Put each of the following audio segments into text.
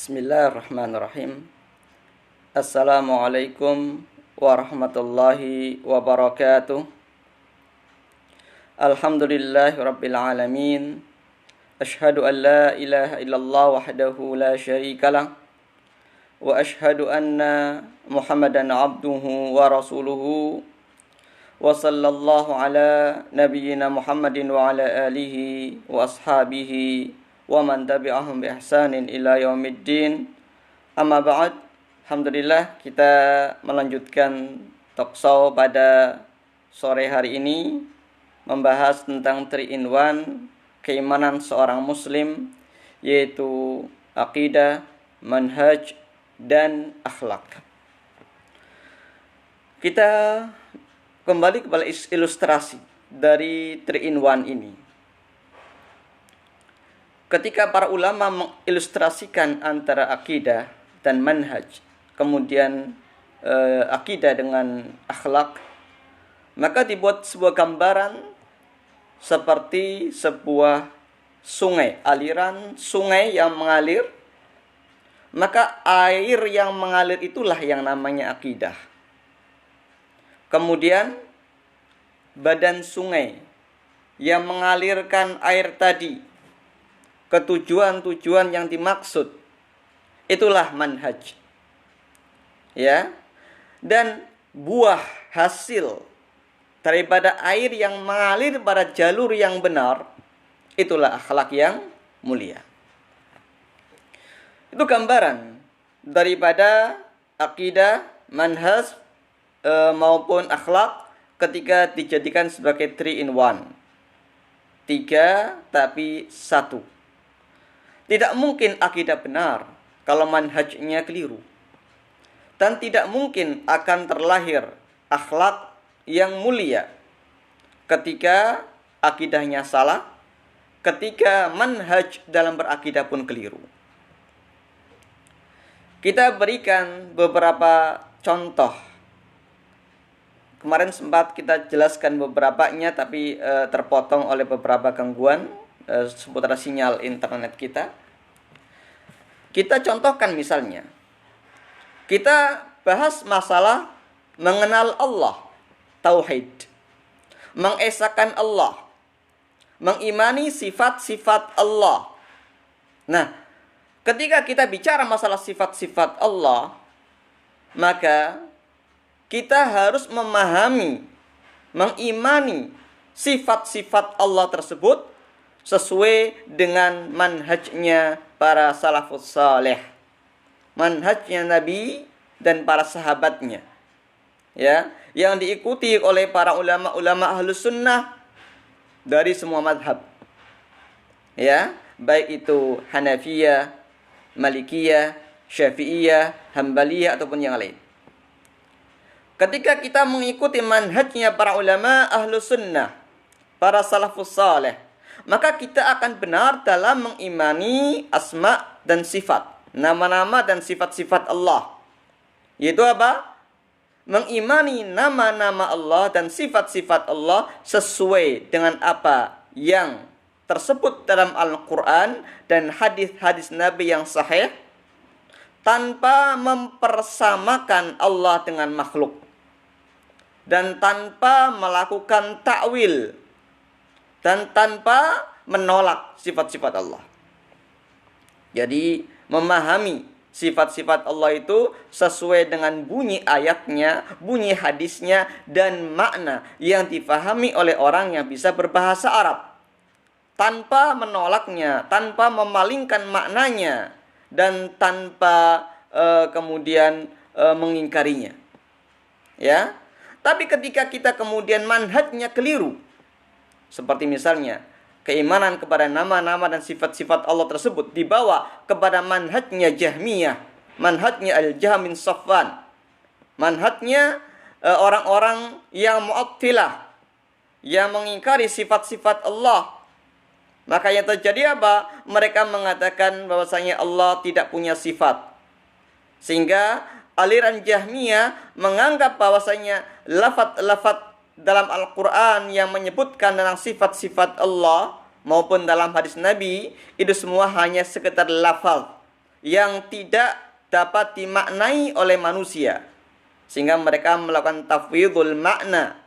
Bismillahirrahmanirrahim. Assalamualaikum warahmatullahi wabarakatuh. Alhamdulillahi rabbil alamin. Ashhadu an la ilaha illallah wahdahu la syarikalah. Wa ashhadu anna Muhammadan abduhu wa rasuluhu. Wa sallallahu ala nabiyyina Muhammadin wa ala alihi wa ashabihi wa man tabi'ahum bi ihsanin ila yaumiddin. Amma ba'd. Alhamdulillah, kita melanjutkan talkshow pada sore hari ini membahas tentang 3-in-1 keimanan seorang muslim, yaitu akidah, manhaj, dan akhlak. Kita kembali kepada ilustrasi dari 3-in-1 ini. Ketika para ulama mengilustrasikan antara akidah dan manhaj, kemudian akidah dengan akhlak, maka dibuat sebuah gambaran seperti sebuah sungai, aliran sungai yang mengalir. Maka air yang mengalir itulah yang namanya akidah. Kemudian badan sungai yang mengalirkan air tadi ke tujuan-tujuan yang dimaksud, itulah manhaj. Ya. Dan buah hasil daripada air yang mengalir pada jalur yang benar, itulah akhlak yang mulia. Itu gambaran daripada akidah, manhaj maupun akhlak ketika dijadikan sebagai 3-in-1. 3 tapi 1. Tidak mungkin akidah benar kalau manhajnya keliru. Dan tidak mungkin akan terlahir akhlak yang mulia ketika akidahnya salah, ketika manhaj dalam berakidah pun keliru. Kita berikan beberapa contoh. Kemarin sempat kita jelaskan beberapanya, tapi terpotong oleh beberapa gangguan seputar sinyal internet kita. Kita contohkan misalnya, kita bahas masalah mengenal Allah, tauhid, mengesahkan Allah, mengimani sifat-sifat Allah. Nah, ketika kita bicara masalah sifat-sifat Allah, maka kita harus memahami, mengimani sifat-sifat Allah tersebut sesuai dengan manhajnya para salafus saleh, manhajnya Nabi dan para sahabatnya, ya, yang diikuti oleh para ulama-ulama ahlus sunnah dari semua madhab, ya, baik itu Hanafiyah, Malikiyah, Syafi'iyah, Hambaliyah ataupun yang lain. Ketika kita mengikuti manhajnya para ulama ahlus sunnah, para salafus saleh, maka kita akan benar dalam mengimani asma dan sifat, nama-nama dan sifat-sifat Allah. Yaitu apa? Mengimani nama-nama Allah dan sifat-sifat Allah sesuai dengan apa yang tersebut dalam Al-Quran dan hadis-hadis Nabi yang sahih, tanpa mempersamakan Allah dengan makhluk dan tanpa melakukan ta'wil dan tanpa menolak sifat-sifat Allah. Jadi memahami sifat-sifat Allah itu sesuai dengan bunyi ayatnya, bunyi hadisnya, dan makna yang difahami oleh orang yang bisa berbahasa Arab, tanpa menolaknya, tanpa memalingkan maknanya, dan tanpa kemudian mengingkarinya. Ya. Tapi ketika kita kemudian manhajnya keliru, seperti misalnya keimanan kepada nama-nama dan sifat-sifat Allah tersebut dibawa kepada manhajnya Jahmiyah, manhajnya Al-Jahm bin Safwan, manhajnya orang-orang yang Mu'attilah, yang mengingkari sifat-sifat Allah. Maka yang terjadi apa? Mereka mengatakan bahwasanya Allah tidak punya sifat. Sehingga aliran Jahmiyah menganggap bahwasanya lafaz-lafaz dalam Al-Quran yang menyebutkan tentang sifat-sifat Allah maupun dalam hadis Nabi, itu semua hanya sekedar lafaz yang tidak dapat dimaknai oleh manusia, sehingga mereka melakukan tafwidul makna.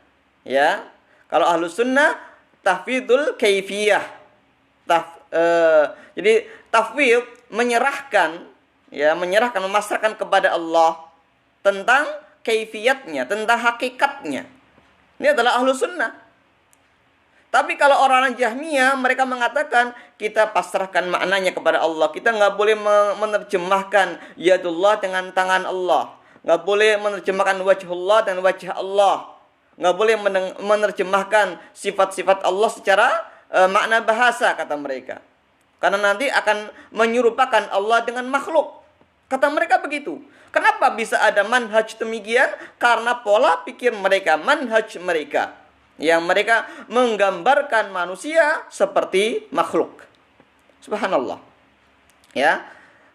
Ya, kalau ahlu sunnah tafwidul kaifiyah. Jadi tafwid menyerahkan, ya, memasrahkan kepada Allah tentang kaifiyatnya, tentang hakikatnya. Ini adalah ahlu sunnah. Tapi kalau orang-orang Jahmiyah, mereka mengatakan kita pasrahkan maknanya kepada Allah. Kita nggak boleh menerjemahkan yadullah dengan tangan Allah. Nggak boleh menerjemahkan wajhullah dan wajah Allah. Nggak boleh menerjemahkan sifat-sifat Allah secara makna bahasa, kata mereka. Karena nanti akan menyerupakan Allah dengan makhluk. Kata mereka begitu. Kenapa bisa ada manhaj demikian? Karena pola pikir mereka, manhaj mereka, yang mereka menggambarkan manusia seperti makhluk. Subhanallah. Ya.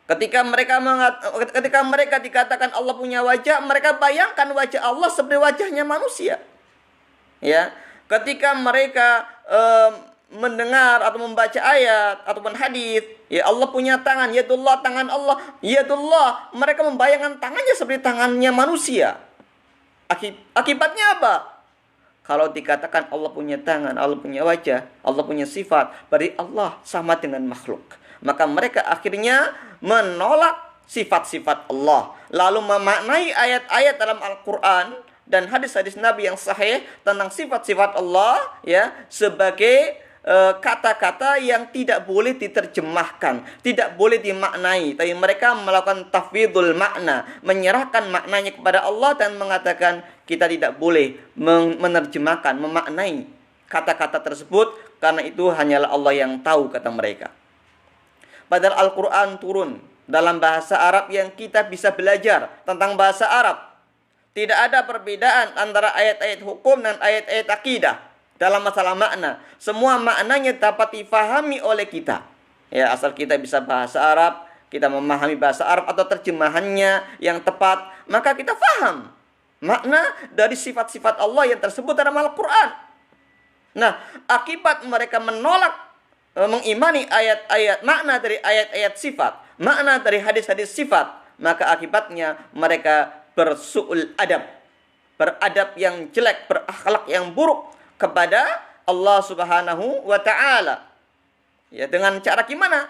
Ketika mereka dikatakan Allah punya wajah, mereka bayangkan wajah Allah seperti wajahnya manusia. Ya. Ketika mereka mendengar atau membaca ayat ataupun hadis, ya Allah punya tangan, yadullah, tangan Allah, yadullah, mereka membayangkan tangannya seperti tangannya manusia. Akibatnya apa? Kalau dikatakan Allah punya tangan, Allah punya wajah, Allah punya sifat, berarti Allah sama dengan makhluk. Maka mereka akhirnya menolak sifat-sifat Allah, lalu memaknai ayat-ayat dalam Al-Quran dan hadis-hadis Nabi yang sahih tentang sifat-sifat Allah, ya, sebagai kata-kata yang tidak boleh diterjemahkan, tidak boleh dimaknai. Tapi mereka melakukan tafwidul makna, menyerahkan maknanya kepada Allah dan mengatakan kita tidak boleh menerjemahkan, memaknai kata-kata tersebut, karena itu hanyalah Allah yang tahu, kata mereka. Padahal Al-Quran turun dalam bahasa Arab yang kita bisa belajar tentang bahasa Arab. Tidak ada perbedaan antara ayat-ayat hukum dan ayat-ayat akidah dalam masalah makna. Semua maknanya dapat difahami oleh kita. Ya, asal kita bisa bahasa Arab, kita memahami bahasa Arab atau terjemahannya yang tepat, maka kita faham makna dari sifat-sifat Allah yang tersebut dalam Al-Quran. Nah, akibat mereka menolak mengimani ayat-ayat, makna dari ayat-ayat sifat, makna dari hadis-hadis sifat, maka akibatnya mereka bersu'ul adab, beradab yang jelek, berakhlak yang buruk kepada Allah Subhanahu wa ta'ala. Ya, dengan cara gimana?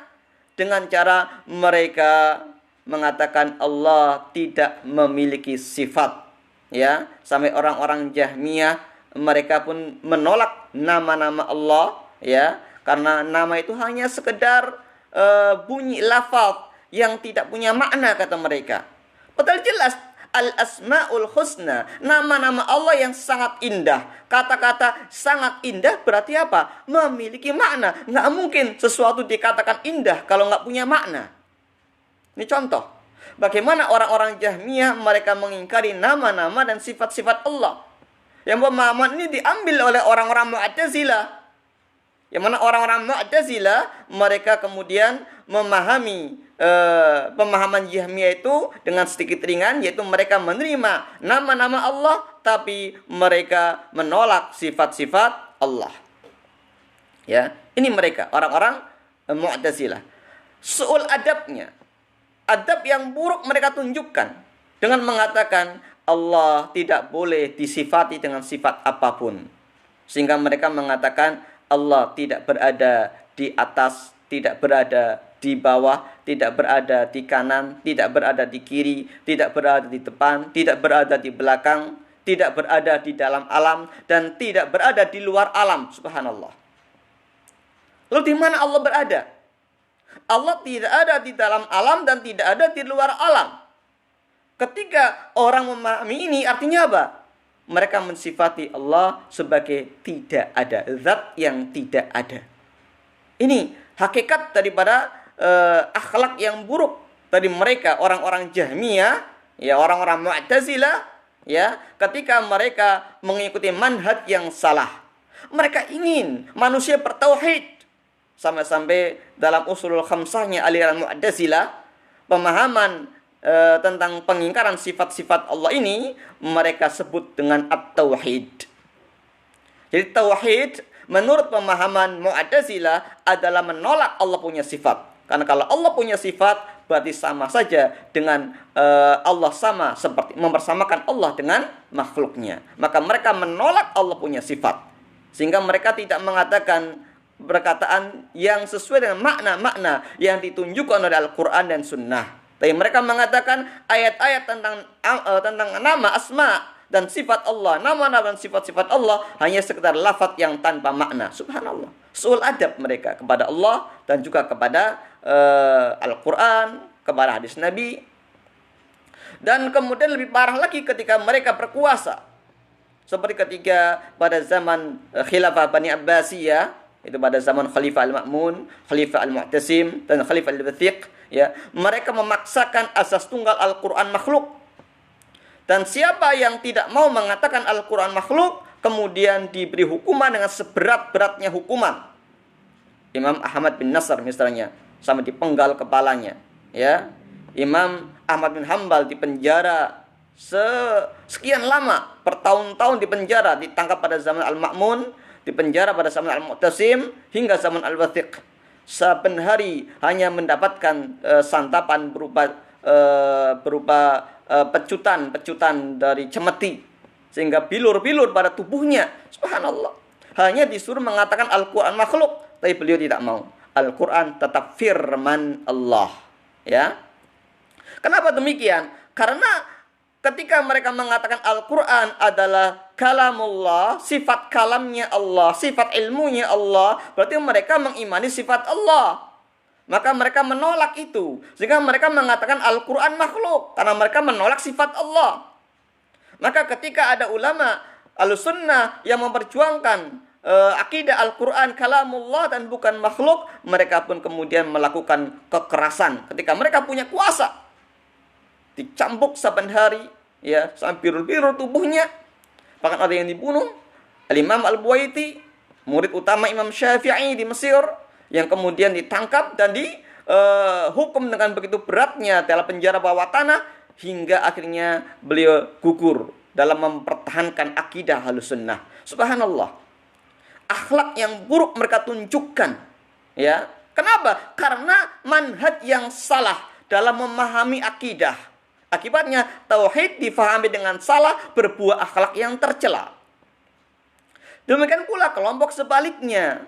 Dengan cara mereka mengatakan Allah tidak memiliki sifat. Ya, sampai orang-orang Jahmiyah mereka pun menolak nama-nama Allah, ya, karena nama itu hanya sekedar bunyi lafaz yang tidak punya makna, kata mereka. Padahal jelas Al-Asma'ul Husna, nama-nama Allah yang sangat indah. Kata-kata sangat indah berarti apa? Memiliki makna. Nggak mungkin sesuatu dikatakan indah kalau nggak punya makna. Ini contoh. Bagaimana orang-orang Jahmiyah mereka mengingkari nama-nama dan sifat-sifat Allah. Yang pemahaman ini diambil oleh orang-orang Mu'tazilah. Yang mana orang-orang Mu'tazilah mereka kemudian memahami pemahaman Jahmiyah itu dengan sedikit ringan, yaitu mereka menerima nama-nama Allah tapi mereka menolak sifat-sifat Allah. Ya, ini mereka orang-orang Mu'tazilah. Su'ul adabnya, adab yang buruk mereka tunjukkan dengan mengatakan Allah tidak boleh disifati dengan sifat apapun. Sehingga mereka mengatakan Allah tidak berada di atas, tidak berada di bawah, tidak berada di kanan, tidak berada di kiri, tidak berada di depan, tidak berada di belakang, tidak berada di dalam alam, dan tidak berada di luar alam. Subhanallah. Lalu di mana Allah berada? Allah tidak ada di dalam alam dan tidak ada di luar alam. Ketika orang memahami ini, artinya apa? Mereka mensifati Allah sebagai tidak ada, zat yang tidak ada. Ini hakikat daripada akhlak yang buruk dari mereka, orang-orang Jahmiyah, ya, orang-orang Mu'tazilah, ya, ketika mereka mengikuti manhaj yang salah. Mereka ingin manusia bertauhid. Sampai-sampai dalam usulul khamsahnya aliran Mu'tazilah, pemahaman tentang pengingkaran sifat-sifat Allah ini mereka sebut dengan at-tauhid. Jadi tauhid menurut pemahaman Mu'tazilah adalah menolak Allah punya sifat. Karena kalau Allah punya sifat, berarti sama saja dengan Allah, sama seperti mempersamakan Allah dengan makhluknya. Maka mereka menolak Allah punya sifat, sehingga mereka tidak mengatakan perkataan yang sesuai dengan makna-makna yang ditunjukkan oleh Al-Quran dan Sunnah. Tapi mereka mengatakan ayat-ayat tentang nama, asma, dan sifat Allah, nama-nama dan sifat-sifat Allah hanya sekedar lafaz yang tanpa makna. Subhanallah. Su'ul adab mereka kepada Allah dan juga kepada Al-Quran, kepada hadis Nabi. Dan kemudian lebih parah lagi ketika mereka berkuasa. Seperti ketika pada zaman Khilafah Bani Abbasiyah, itu pada zaman Khalifah Al-Ma'mun, Khalifah Al-Mu'tasim, dan Khalifah Al-Bathiq, ya, mereka memaksakan asas tunggal Al-Quran makhluk. Dan siapa yang tidak mau mengatakan Al-Quran makhluk, kemudian diberi hukuman dengan seberat-beratnya hukuman. Imam Ahmad bin Nasr misalnya, sampai dipenggal kepalanya. Ya, Imam Ahmad bin Hambal dipenjara sekian lama, bertahun-tahun dipenjara, ditangkap pada zaman Al-Ma'mun, dipenjara pada zaman Al-Mu'tasim, hingga zaman Al-Wathiq. Saben hari hanya mendapatkan santapan berupa pecutan dari cemeti, sehingga bilur-bilur pada tubuhnya. Subhanallah. Hanya disuruh mengatakan Al-Quran makhluk, tapi beliau tidak mau. Al-Quran tetap firman Allah. Ya. Kenapa demikian? Karena ketika mereka mengatakan Al-Quran adalah kalamullah, sifat kalamnya Allah, sifat ilmunya Allah, berarti mereka mengimani sifat Allah. Maka mereka menolak itu. Sehingga mereka mengatakan Al-Quran makhluk, karena mereka menolak sifat Allah. Maka ketika ada ulama Ahlussunnah yang memperjuangkan akidah Al-Quran kalamullah dan bukan makhluk, mereka pun kemudian melakukan kekerasan ketika mereka punya kuasa. Dicambuk saban hari, ya, sampai biru-biru tubuhnya. Bahkan ada yang dibunuh. Al-Imam Al-Buwaiti, murid utama Imam Syafi'i di Mesir, yang kemudian ditangkap dan dihukum dengan begitu beratnya dalam penjara bawah tanah, hingga akhirnya beliau gugur dalam mempertahankan akidah Ahlussunnah. Subhanallah. Akhlak yang buruk mereka tunjukkan. Ya. Kenapa? Karena manhaj yang salah dalam memahami akidah. Akibatnya tauhid difahami dengan salah, berbuah akhlak yang tercela. Demikian pula kelompok sebaliknya.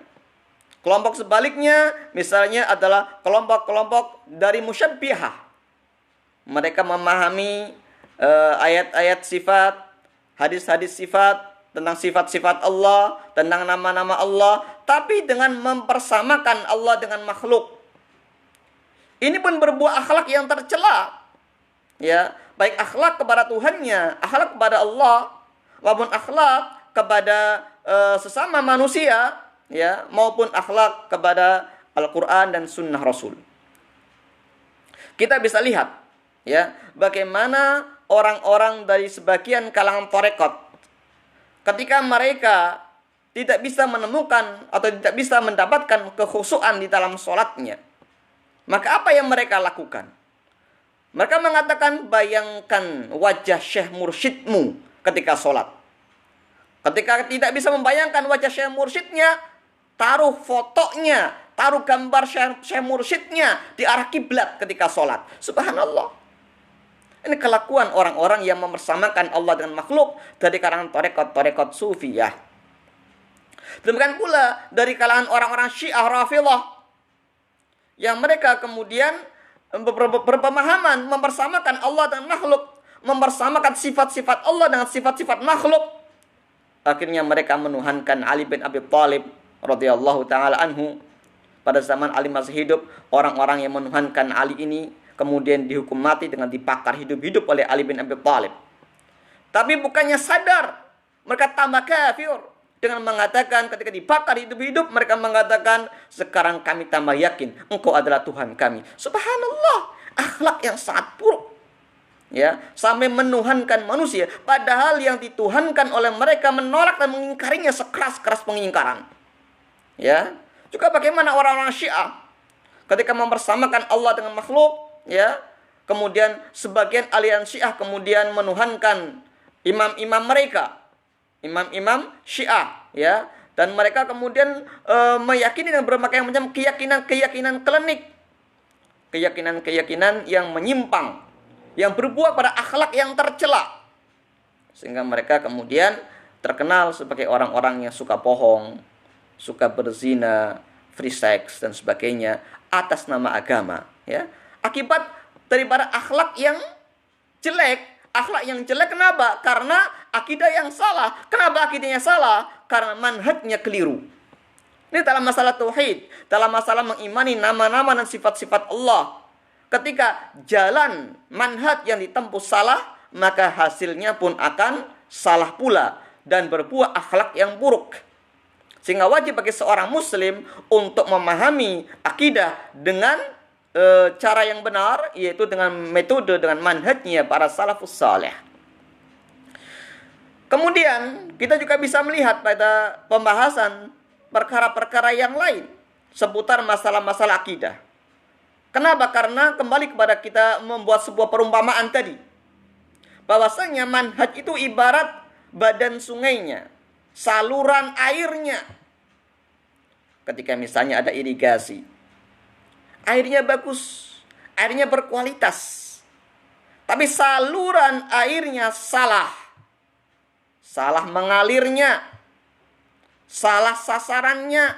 Kelompok sebaliknya misalnya adalah kelompok-kelompok dari musyabbihah. Mereka memahami ayat-ayat sifat, hadis-hadis sifat, tentang sifat-sifat Allah, tentang nama-nama Allah, tapi dengan mempersamakan Allah dengan makhluk. Ini pun berbuah akhlak yang tercela. Ya, baik akhlak kepada Tuhannya, akhlak kepada Allah, maupun akhlak kepada sesama manusia, ya, maupun akhlak kepada Al-Quran dan Sunnah Rasul. Kita bisa lihat, ya, bagaimana orang-orang dari sebagian kalangan tarekat, ketika mereka tidak bisa menemukan atau tidak bisa mendapatkan kekhusyuan di dalam sholatnya, maka apa yang mereka lakukan? Mereka mengatakan, bayangkan wajah syekh mursyidmu ketika sholat. Ketika tidak bisa membayangkan wajah syekh mursyidnya, taruh fotonya, taruh gambar syekh mursyidnya di arah kiblat ketika sholat. Subhanallah. Ini kelakuan orang-orang yang mempersamakan Allah dengan makhluk dari kalangan tarekat sufiyah. Demikian pula dari kalangan orang-orang Syiah Rafidhah, yang mereka kemudian berpemahaman mempersamakan Allah dengan makhluk, mempersamakan sifat-sifat Allah dengan sifat-sifat makhluk. Akhirnya mereka menuhankan Ali bin Abi Thalib radhiyallahu taala anhu. Pada zaman Ali masih hidup, orang-orang yang menuhankan Ali ini kemudian dihukum mati dengan dibakar hidup-hidup oleh Ali bin Abi Thalib. Tapi bukannya sadar, mereka tambah kafir dengan mengatakan, ketika dibakar hidup-hidup, mereka mengatakan, sekarang kami tambah yakin engkau adalah Tuhan kami. Subhanallah, akhlak yang sangat buruk. Ya, sampai menuhankan manusia, padahal yang dituhankan oleh mereka menolak dan mengingkarinya sekeras-keras pengingkaran. Ya, juga bagaimana orang-orang Syiah ketika mempersamakan Allah dengan makhluk, ya, kemudian sebagian aliran Syiah kemudian menuhankan imam-imam mereka, imam-imam Syiah, ya, dan mereka kemudian meyakini dengan berbagai macam keyakinan-keyakinan klinik. keyakinan-keyakinan yang menyimpang, yang berbuah pada akhlak yang tercela. Sehingga mereka kemudian terkenal sebagai orang-orang yang suka bohong, suka berzina, free sex dan sebagainya atas nama agama, ya. Akibat daripada akhlak yang jelek. Akhlak yang jelek kenapa? Karena akidah yang salah. Kenapa akidahnya salah? Karena manhajnya keliru. Ini dalam masalah tauhid, dalam masalah mengimani nama-nama dan sifat-sifat Allah. Ketika jalan manhaj yang ditempuh salah, maka hasilnya pun akan salah pula dan berbuah akhlak yang buruk. Sehingga wajib bagi seorang muslim untuk memahami akidah dengan cara yang benar, yaitu dengan metode, dengan manhajnya para salafus saleh. Kemudian kita juga bisa melihat pada pembahasan perkara-perkara yang lain seputar masalah-masalah akidah. Kenapa? Karena kembali kepada kita membuat sebuah perumpamaan tadi. Bahwasanya manhaj itu ibarat badan sungainya, saluran airnya. Ketika misalnya ada irigasi, airnya bagus, airnya berkualitas. Tapi saluran airnya salah. Salah mengalirnya, salah sasarannya,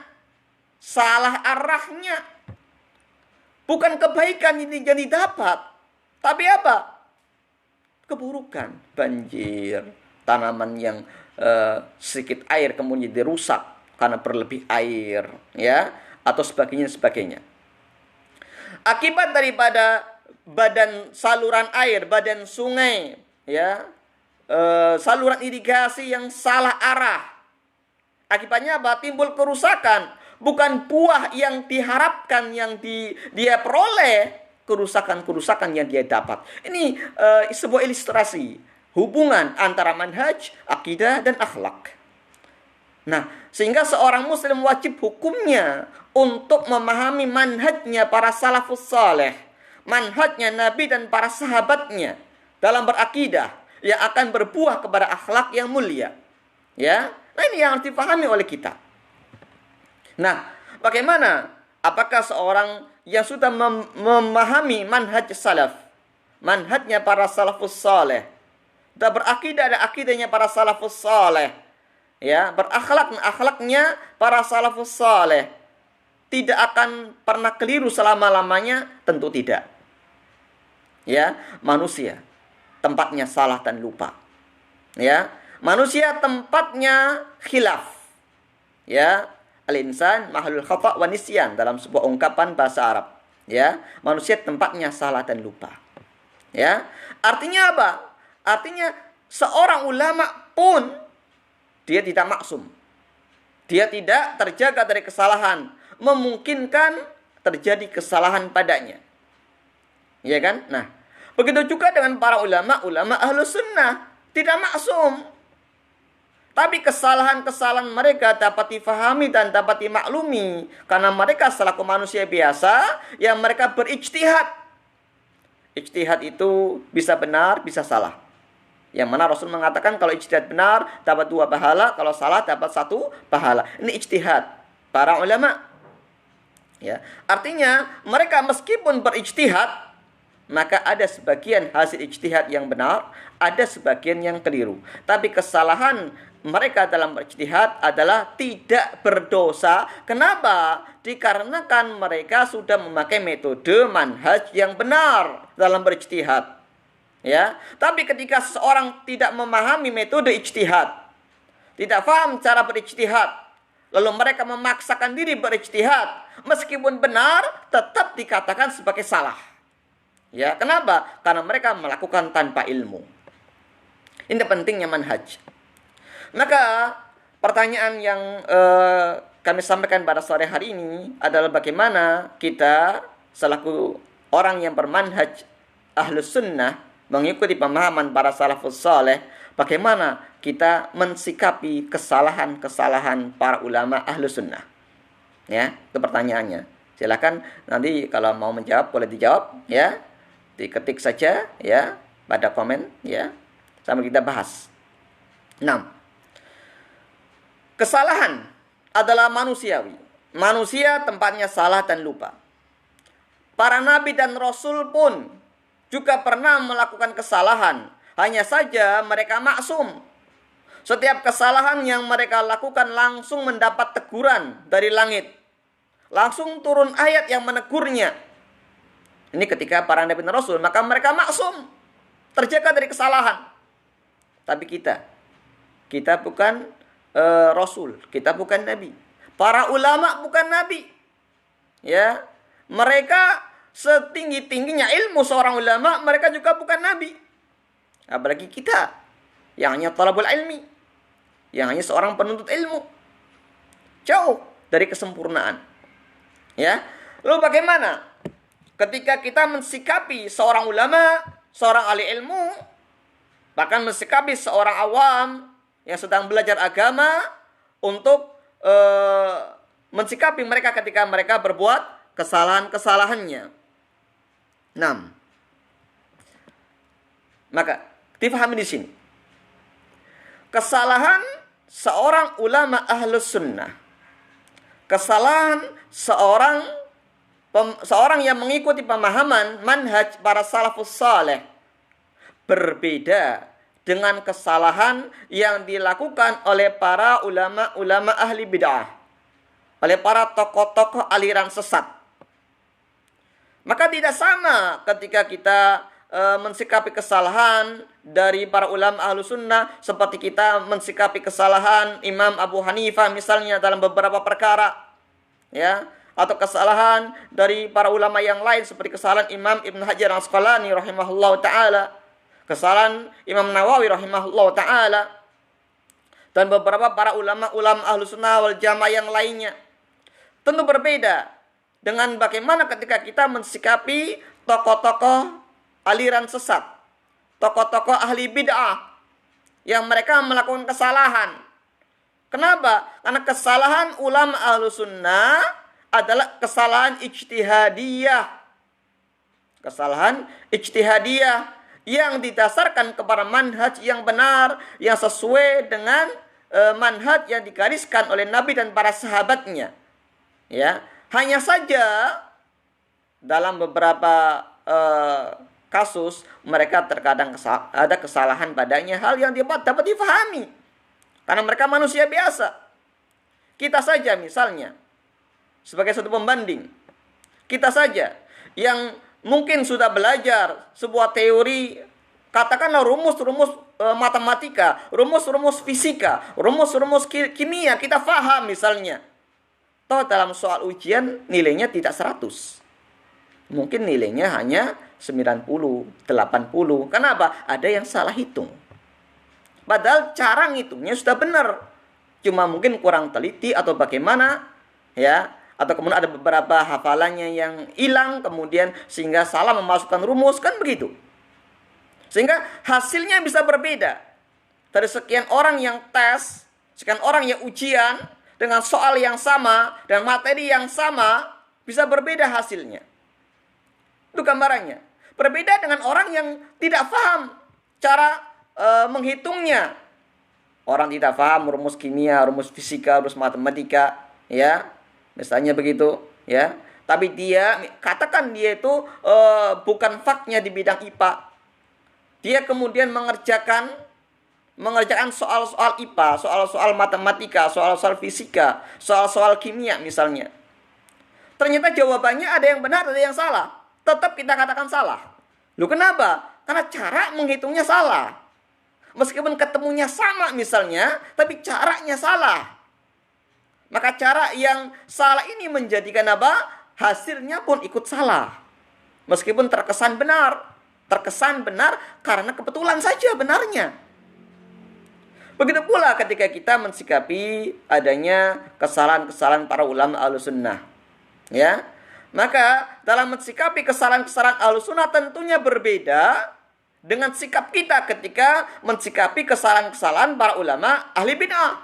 salah arahnya. Bukan kebaikan ini yang didapat, tapi apa? Keburukan, banjir, tanaman yang sedikit air kemudian dirusak karena berlebih air, ya, atau sebagainya. Akibat daripada badan saluran air, badan sungai, ya, saluran irigasi yang salah arah. Akibatnya apa? Timbul kerusakan. Bukan buah yang diharapkan, yang dia peroleh, kerusakan-kerusakan yang dia dapat. Ini sebuah ilustrasi hubungan antara manhaj, akidah, dan akhlak. Nah, sehingga seorang muslim wajib hukumnya untuk memahami manhajnya para salafus saleh, manhajnya Nabi dan para sahabatnya dalam berakidah yang akan berbuah kepada akhlak yang mulia. Ya, nah ini yang harus dipahami oleh kita. Nah, bagaimana? Apakah seorang yang sudah memahami manhaj salaf, manhajnya para salafus saleh, dan berakidah dan akidahnya para salafus saleh, ya, berakhlaknya para salafus saleh, tidak akan pernah keliru selama-lamanya? Tentu tidak. Ya, manusia tempatnya salah dan lupa. Ya, manusia tempatnya khilaf. Ya, al-insan mahalul khata' wa nisyan dalam sebuah ungkapan bahasa Arab. Ya, manusia tempatnya salah dan lupa. Ya, artinya apa? Artinya seorang ulama pun dia tidak maksum. Dia tidak terjaga dari kesalahan. Memungkinkan terjadi kesalahan padanya. Ya kan? Nah, begitu juga dengan para ulama ahlus sunnah. Tidak maksum. Tapi kesalahan-kesalahan mereka dapat difahami dan dapat dimaklumi. Karena mereka selaku manusia biasa yang mereka berijtihad. Ijtihad itu bisa benar, bisa salah. Yang mana Rasul mengatakan kalau ijtihad benar dapat 2 pahala, kalau salah dapat 1 pahala. Ini ijtihad para ulama. Ya, artinya mereka meskipun berijtihad, maka ada sebagian hasil ijtihad yang benar, ada sebagian yang keliru. Tapi kesalahan mereka dalam berijtihad adalah tidak berdosa. Kenapa? Dikarenakan mereka sudah memakai metode manhaj yang benar dalam berijtihad. Ya, tapi ketika seseorang tidak memahami metode ijtihad, tidak paham cara berijtihad, lalu mereka memaksakan diri berijtihad, meskipun benar tetap dikatakan sebagai salah. Ya, kenapa? Karena mereka melakukan tanpa ilmu. Ini pentingnya manhaj. Maka pertanyaan yang kami sampaikan pada sore hari ini adalah bagaimana kita selaku orang yang bermanhaj ahlus sunnah, mengikuti pemahaman para salafus saleh, bagaimana kita mensikapi kesalahan-kesalahan para ulama ahlus sunnah. Ya, itu pertanyaannya. Silakan nanti kalau mau menjawab boleh dijawab, ya. Diketik saja, ya, pada komen, ya. Sambil kita bahas. 6. Kesalahan adalah manusiawi. Manusia tempatnya salah dan lupa. Para nabi dan rasul pun juga pernah melakukan kesalahan. Hanya saja mereka maksum. Setiap kesalahan yang mereka lakukan langsung mendapat teguran dari langit. Langsung turun ayat yang menegurnya. Ini ketika para nabi dan rasul, maka mereka maksum, terjaga dari kesalahan. Tapi kita bukan rasul, kita bukan nabi. Para ulama bukan nabi. Ya, mereka setinggi-tingginya ilmu seorang ulama, mereka juga bukan nabi. Apalagi kita yang hanya talabul ilmi, yang hanya seorang penuntut ilmu. Jauh dari kesempurnaan. Ya. Lalu bagaimana ketika kita mensikapi seorang ulama, seorang ahli ilmu, bahkan mensikapi seorang awam yang sedang belajar agama untuk mensikapi mereka ketika mereka berbuat kesalahan-kesalahannya. 6. Maka difahami di sini. Kesalahan seorang ulama ahlus sunnah. Kesalahan seorang yang mengikuti pemahaman manhaj para salafus saleh berbeda dengan kesalahan yang dilakukan oleh para ulama-ulama ahli bid'ah, oleh para tokoh-tokoh aliran sesat. Maka tidak sama ketika kita mensikapi kesalahan dari para ulama ahlu sunnah seperti kita mensikapi kesalahan Imam Abu Hanifah misalnya dalam beberapa perkara, ya, atau kesalahan dari para ulama yang lain seperti kesalahan Imam Ibn Hajar Al-Asqalani rahimahullah ta'ala, kesalahan Imam Nawawi rahimahullah ta'ala, dan beberapa para ulama-ulama ahlu sunnah wal jamaah yang lainnya. Tentu berbeda dengan bagaimana ketika kita mensikapi tokoh-tokoh aliran sesat, tokoh-tokoh ahli bid'ah yang mereka melakukan kesalahan. Kenapa? Karena kesalahan ulama ahlu sunnah adalah kesalahan ijtihadiyah. Kesalahan ijtihadiyah yang didasarkan kepada manhaj yang benar, yang sesuai dengan manhaj yang digariskan oleh Nabi dan para sahabatnya. Ya, hanya saja dalam beberapa kasus mereka terkadang ada kesalahan padanya, hal yang dapat difahami karena mereka manusia biasa. Kita saja misalnya sebagai satu pembanding, kita saja yang mungkin sudah belajar sebuah teori, katakanlah rumus-rumus matematika, rumus-rumus fisika, rumus-rumus kimia, kita faham misalnya. Toh dalam soal ujian nilainya tidak 100. Mungkin nilainya hanya 90, 80. Kenapa? Ada yang salah hitung. Padahal cara ngitungnya sudah benar. Cuma mungkin kurang teliti atau bagaimana, ya. Atau kemudian ada beberapa hafalannya yang hilang, kemudian sehingga salah memasukkan rumus, kan begitu. Sehingga hasilnya bisa berbeda. Dari sekian orang yang tes, sekian orang yang ujian, dengan soal yang sama, dan materi yang sama, bisa berbeda hasilnya. Itu gambarannya. Berbeda dengan orang yang tidak paham cara menghitungnya. Orang tidak paham rumus kimia, rumus fisika, rumus matematika, ya. Misalnya begitu, ya. Tapi dia katakan dia itu bukan faknya di bidang IPA. Dia kemudian mengerjakan soal-soal IPA, soal-soal matematika, soal-soal fisika, soal-soal kimia misalnya. Ternyata jawabannya ada yang benar, ada yang salah. Tetap kita katakan salah. Loh kenapa? Karena cara menghitungnya salah. Meskipun ketemunya sama misalnya, tapi caranya salah. Maka cara yang salah ini menjadikan apa? Hasilnya pun ikut salah. Meskipun terkesan benar. Terkesan benar karena kebetulan saja benarnya. Begitu pula ketika kita mensikapi adanya kesalahan-kesalahan para ulama Ahlussunnah. Ya. Maka dalam mensikapi kesalahan-kesalahan Ahlussunnah tentunya berbeda dengan sikap kita ketika mensikapi kesalahan-kesalahan para ulama ahli bid'ah.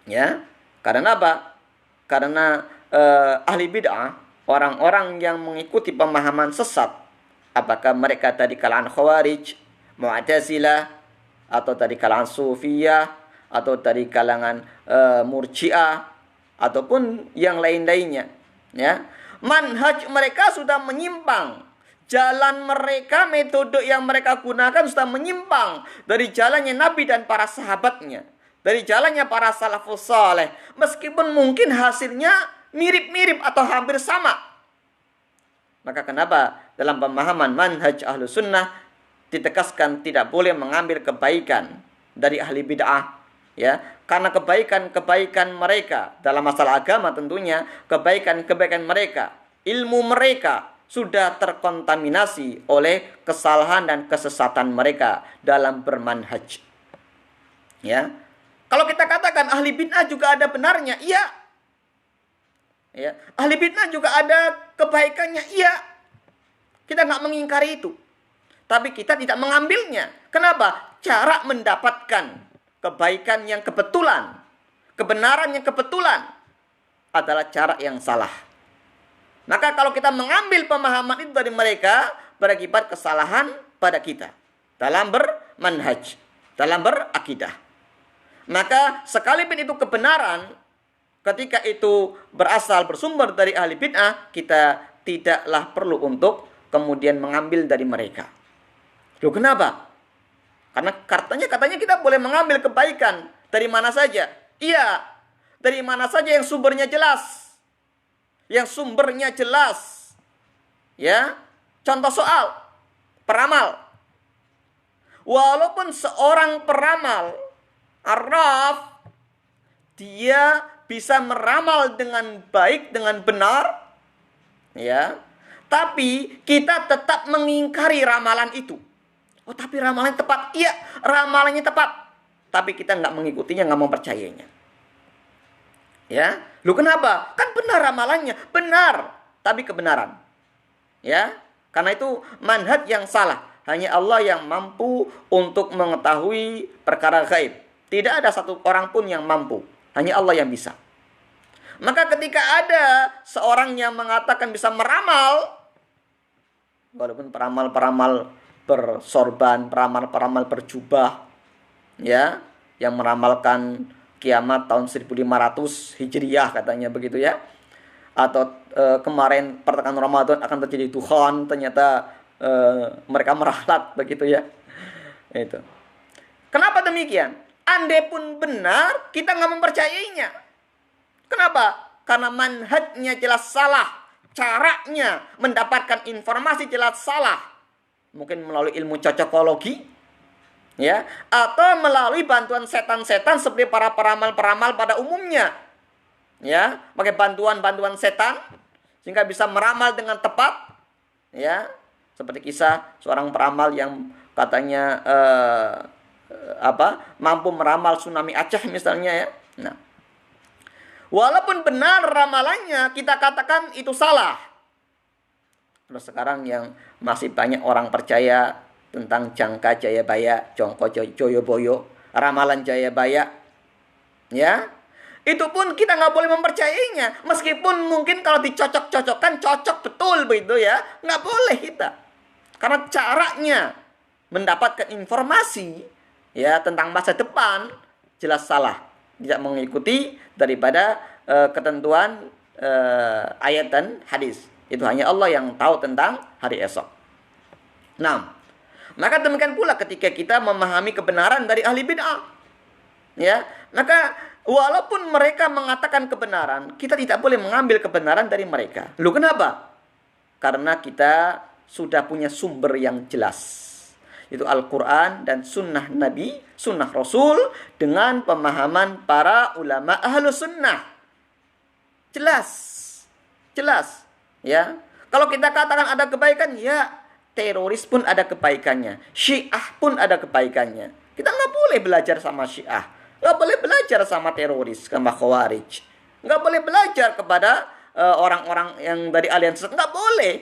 Ya. Karena apa? Karena ahli bid'ah, orang-orang yang mengikuti pemahaman sesat, apakah mereka tadi kalangan Khawarij, Mu'tazilah, atau dari kalangan Sufiyah, atau dari kalangan Murji'ah, ataupun yang lain-lainnya, ya. Manhaj mereka sudah menyimpang. Jalan mereka, metode yang mereka gunakan sudah menyimpang dari jalannya Nabi dan para sahabatnya. Dari jalannya para salafus saleh. Meskipun mungkin hasilnya mirip-mirip atau hampir sama. Maka kenapa dalam pemahaman manhaj Ahlus Sunnah ditegaskan tidak boleh mengambil kebaikan dari ahli bid'ah, ya, karena kebaikan-kebaikan mereka dalam masalah agama tentunya, kebaikan-kebaikan mereka, ilmu mereka sudah terkontaminasi oleh kesalahan dan kesesatan mereka dalam bermanhaj. Ya. Kalau kita katakan ahli bid'ah juga ada benarnya, iya. Ya, ahli bid'ah juga ada kebaikannya, iya. Kita nggak mengingkari itu. Tapi kita tidak mengambilnya. Kenapa? Cara mendapatkan kebaikan yang kebetulan, kebenaran yang kebetulan adalah cara yang salah. Maka kalau kita mengambil pemahaman itu dari mereka, berakibat kesalahan pada kita dalam bermanhaj, dalam berakidah. Maka sekalipun itu kebenaran, ketika itu berasal bersumber dari ahli bid'ah, kita tidaklah perlu untuk kemudian mengambil dari mereka. Loh, kenapa? Karena katanya kita boleh mengambil kebaikan dari mana saja. Iya, dari mana saja yang sumbernya jelas. Yang sumbernya jelas. Ya, contoh soal peramal. Walaupun seorang peramal arraf, dia bisa meramal dengan baik, dengan benar, ya, tapi kita tetap mengingkari ramalan itu. Oh, tapi ramalannya tepat. Iya, ramalannya tepat. Tapi kita nggak mengikutinya, nggak mempercayainya. Ya, lu kenapa? Kan benar ramalannya, benar. Tapi kebenaran. Ya, karena itu manhaj yang salah. Hanya Allah yang mampu untuk mengetahui perkara gaib. Tidak ada satu orang pun yang mampu. Hanya Allah yang bisa. Maka ketika ada seorang yang mengatakan bisa meramal, walaupun peramal-peramal bersorban, peramal-peramal berjubah, ya, yang meramalkan kiamat tahun 1500 Hijriah katanya begitu ya, atau kemarin pertengahan Ramadan akan terjadi Tuhan, ternyata mereka meralat begitu ya. Itu. Kenapa demikian? Andai pun benar, kita nggak mempercayainya. Kenapa? Karena manhajnya jelas salah, caranya mendapatkan informasi jelas salah. Mungkin melalui ilmu cocokologi, ya, atau melalui bantuan setan-setan seperti para peramal-peramal pada umumnya, ya, pakai bantuan setan sehingga bisa meramal dengan tepat, ya, seperti kisah seorang peramal yang katanya mampu meramal tsunami Aceh misalnya, ya. Nah, walaupun benar ramalannya, kita katakan itu salah. Terus sekarang yang masih banyak orang percaya tentang Jangka Jayabaya, Jongko Joyoboyo, ramalan Jayabaya, ya, itu pun kita nggak boleh mempercayainya. Meskipun mungkin kalau dicocok-cocokkan, cocok betul begitu ya, nggak boleh kita. Karena caranya mendapatkan informasi, ya, tentang masa depan jelas salah, tidak mengikuti daripada ketentuan ayat dan hadis. Itu hanya Allah yang tahu tentang hari esok. Nah, maka demikian pula ketika kita memahami kebenaran dari ahli bid'ah, ya, maka walaupun mereka mengatakan kebenaran, kita tidak boleh mengambil kebenaran dari mereka. Loh, kenapa? Karena kita sudah punya sumber yang jelas, itu Al-Quran dan sunnah Nabi, sunnah Rasul, dengan pemahaman para ulama Ahlus Sunnah. Jelas. Ya, kalau kita katakan ada kebaikan, ya, teroris pun ada kebaikannya, Syiah pun ada kebaikannya. Kita nggak boleh belajar sama Syiah, nggak boleh belajar sama teroris, sama Khawarij, nggak boleh belajar kepada orang-orang yang dari aliansi, nggak boleh.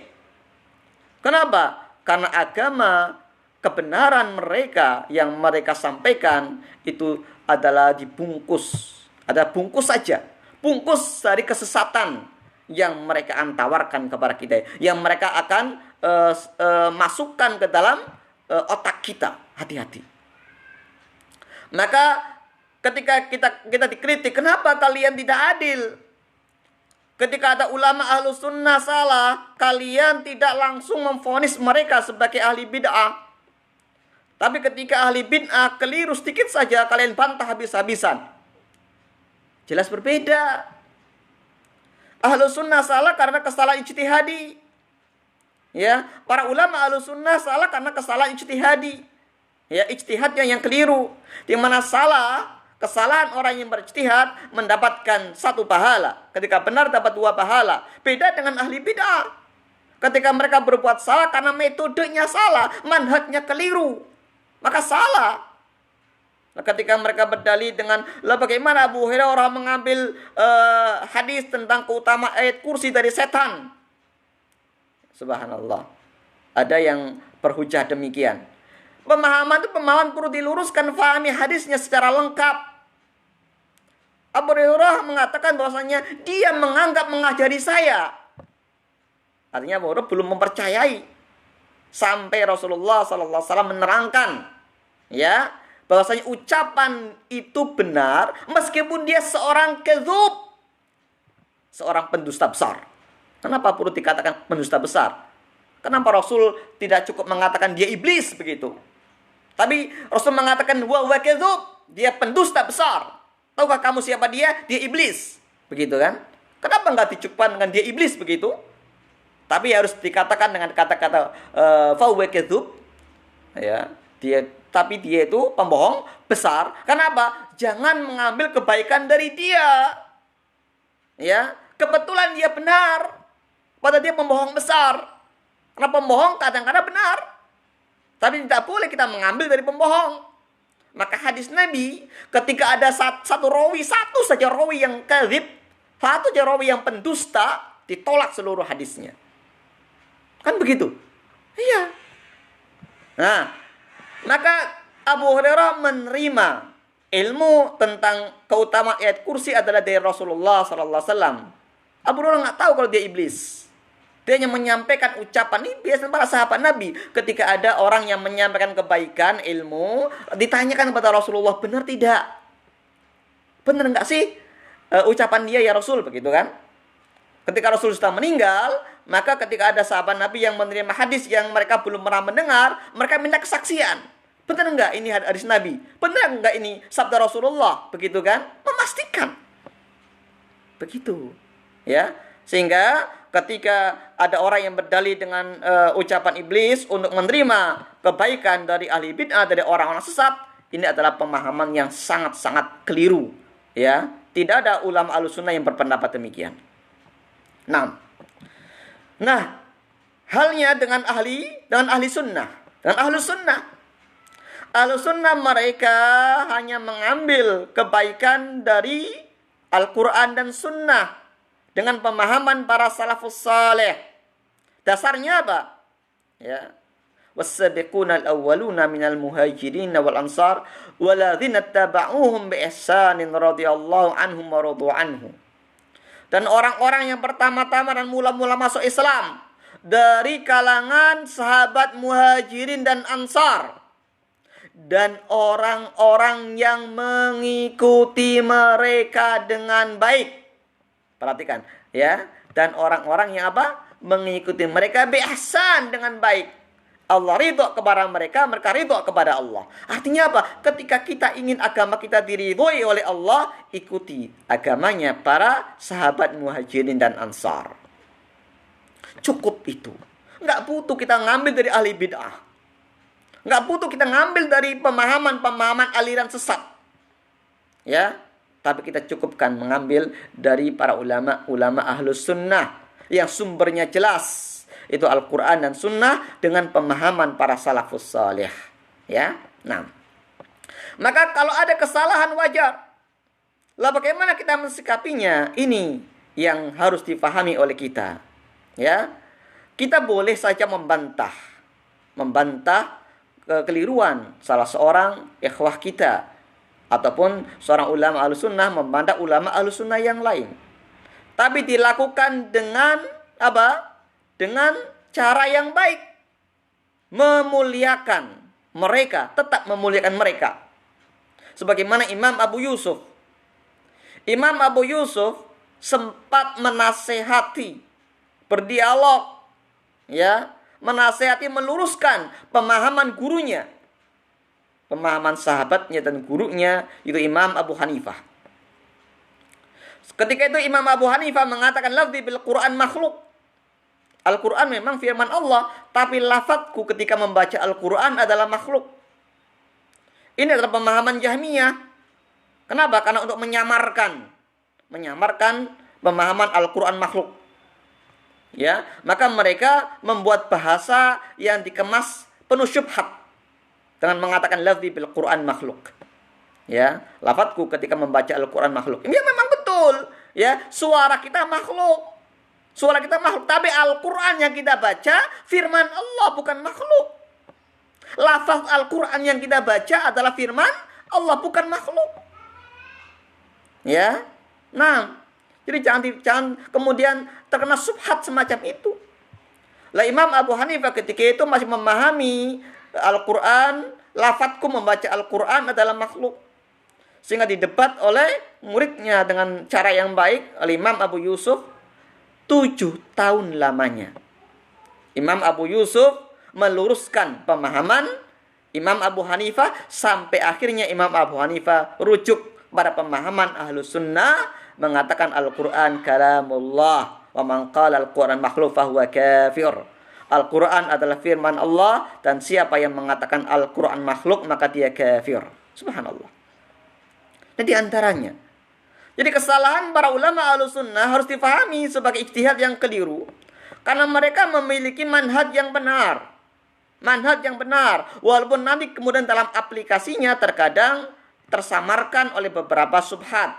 Kenapa? Karena agama, kebenaran mereka yang mereka sampaikan itu adalah dibungkus, ada bungkus saja, bungkus dari kesesatan yang mereka tawarkan kepada kita, yang mereka akan masukkan ke dalam otak kita. Hati-hati. Maka ketika kita dikritik, kenapa kalian tidak adil? Ketika ada ulama ahlu sunnah salah, kalian tidak langsung memvonis mereka sebagai ahli bid'ah. Tapi ketika ahli bid'ah keliru sedikit saja, kalian bantah habis-habisan. Jelas berbeda. Ahlu sunnah salah karena kesalahan ijtihadi. Ya, para ulama ahlu sunnah salah karena kesalahan ijtihadi. Ya, ijtihadnya yang keliru. Di mana kesalahan orang yang berijtihad mendapatkan 1 pahala. Ketika benar dapat 2 pahala. Beda dengan ahli bid'ah. Ketika mereka berbuat salah karena metodenya salah, manhajnya keliru, maka salah. Nah, ketika mereka berdalih dengan, lah bagaimana Abu Hurairah mengambil hadis tentang keutamaan ayat kursi dari setan. Subhanallah. Ada yang berhujah demikian. Pemahaman itu perlu diluruskan, fahami hadisnya secara lengkap. Abu Hurairah mengatakan bahwasanya dia menganggap mengajari saya. Artinya Abu Hurairah belum mempercayai. Sampai Rasulullah SAW menerangkan, ya, bahwasanya ucapan itu benar meskipun dia seorang kadzub, seorang pendusta besar. Kenapa perlu dikatakan pendusta besar? Kenapa Rasul tidak cukup mengatakan dia iblis begitu? Tapi Rasul mengatakan wa kadzub, dia pendusta besar. Tahukah kamu siapa dia? Dia iblis. Begitu kan? Kenapa enggak dicukupkan dengan dia iblis begitu? Tapi harus dikatakan dengan kata-kata fa kadzub. Ya, tapi dia itu pembohong besar. Kenapa? Jangan mengambil kebaikan dari dia. Ya, kebetulan dia benar. Padahal dia pembohong besar. Karena pembohong kadang-kadang benar. Tapi tidak boleh kita mengambil dari pembohong. Maka hadis Nabi, ketika ada satu saja rawi yang kadzib, satu saja rawi yang pendusta, ditolak seluruh hadisnya. Kan begitu? Iya. Nah, maka Abu Hurairah menerima ilmu tentang keutamaan ayat kursi adalah dari Rasulullah SAW. Abu Hurairah nggak tahu kalau dia iblis. Dia hanya menyampaikan ucapan. Ini biasanya para sahabat Nabi. Ketika ada orang yang menyampaikan kebaikan, ilmu, ditanyakan kepada Rasulullah, benar tidak? Benar nggak sih ucapan dia ya Rasul? Begitu kan? Ketika Rasul sudah meninggal, maka ketika ada sahabat Nabi yang menerima hadis yang mereka belum pernah mendengar, mereka minta kesaksian. Benar nggak ini hadis Nabi? Benar nggak ini sabda Rasulullah? Begitu kan? Memastikan. Begitu. Ya. Sehingga ketika ada orang yang berdalih dengan ucapan iblis untuk menerima kebaikan dari ahli bid'ah, dari orang-orang sesat, ini adalah pemahaman yang sangat-sangat keliru. Ya, tidak ada ulama ahlussunnah yang berpendapat demikian. Nah, halnya dengan ahli sunnah, dengan ahlus sunnah. Ahlus sunnah mereka hanya mengambil kebaikan dari Al-Quran dan sunnah dengan pemahaman para salafus saleh. Dasarnya apa? Ya. Was-sabiquna al-awwaluna minal muhajirin wal ansar walladzina tabauhum bi ihsanin radhiyallahu anhum wa radu anhu. Dan orang-orang yang pertama-tama dan mula-mula masuk Islam dari kalangan sahabat muhajirin dan ansar, dan orang-orang yang mengikuti mereka dengan baik. Perhatikan, ya. Dan orang-orang yang apa? Mengikuti mereka bi ihsan, dengan baik. Allah ridho kepada mereka, mereka ridho kepada Allah. Artinya apa? Ketika kita ingin agama kita diridhoi oleh Allah, ikuti agamanya para sahabat muhajirin dan ansar. Cukup itu. Nggak butuh kita ngambil dari ahli bid'ah. Nggak butuh kita ngambil dari pemahaman-pemahaman aliran sesat. Ya. Tapi kita cukupkan mengambil dari para ulama ahlus sunnah yang sumbernya jelas. Itu Al-Quran dan sunnah dengan pemahaman para salafus salih. Ya. Nah, maka kalau ada kesalahan wajar. Lah bagaimana kita mensikapinya? Ini yang harus difahami oleh kita. Ya. Kita boleh saja membantah kekeliruan salah seorang ikhwah kita, ataupun seorang ulama ahlussunnah membantah ulama ahlussunnah yang lain. Tapi dilakukan dengan apa? Dengan cara yang baik. Memuliakan mereka, tetap memuliakan mereka. Sebagaimana Imam Abu Yusuf sempat menasehati, berdialog, ya, menasehati, meluruskan pemahaman gurunya, pemahaman sahabatnya dan gurunya, itu Imam Abu Hanifah. Ketika itu Imam Abu Hanifah mengatakan lafzi bil Quran makhluk. Al-Quran memang firman Allah, tapi lafadzku ketika membaca Al-Quran adalah makhluk. Ini adalah pemahaman Jahmiyah. Kenapa? Karena untuk menyamarkan pemahaman Al-Quran makhluk. Ya, maka mereka membuat bahasa yang dikemas penuh syubhat dengan mengatakan lafzi bil Quran makhluk. Ya, lafadzku ketika membaca Al-Quran makhluk. Ini memang betul, ya, suara kita makhluk. Suara kita makhluk, tapi Al-Quran yang kita baca firman Allah, bukan makhluk. Lafaz Al-Quran yang kita baca adalah firman Allah, bukan makhluk. Ya, nah, jadi jangan kemudian terkena subhat semacam itu. Lah Imam Abu Hanifah ketika itu masih memahami Al-Quran, lafadzku membaca Al-Quran adalah makhluk. Sehingga didebat oleh muridnya dengan cara yang baik, oleh Imam Abu Yusuf, 7 tahun lamanya. Imam Abu Yusuf meluruskan pemahaman Imam Abu Hanifah sampai akhirnya Imam Abu Hanifah rujuk pada pemahaman Ahlus Sunnah, mengatakan Al-Quran kalamullah wa man qala Al-Quran makhluk fahuwa kafir. Al-Quran adalah firman Allah, dan siapa yang mengatakan Al-Quran makhluk maka dia kafir. Subhanallah. Ini diantaranya. Jadi kesalahan para ulama Ahlussunnah harus difahami sebagai ijtihad yang keliru. Karena mereka memiliki manhaj yang benar. Manhaj yang benar. Walaupun nanti kemudian dalam aplikasinya terkadang tersamarkan oleh beberapa subhat.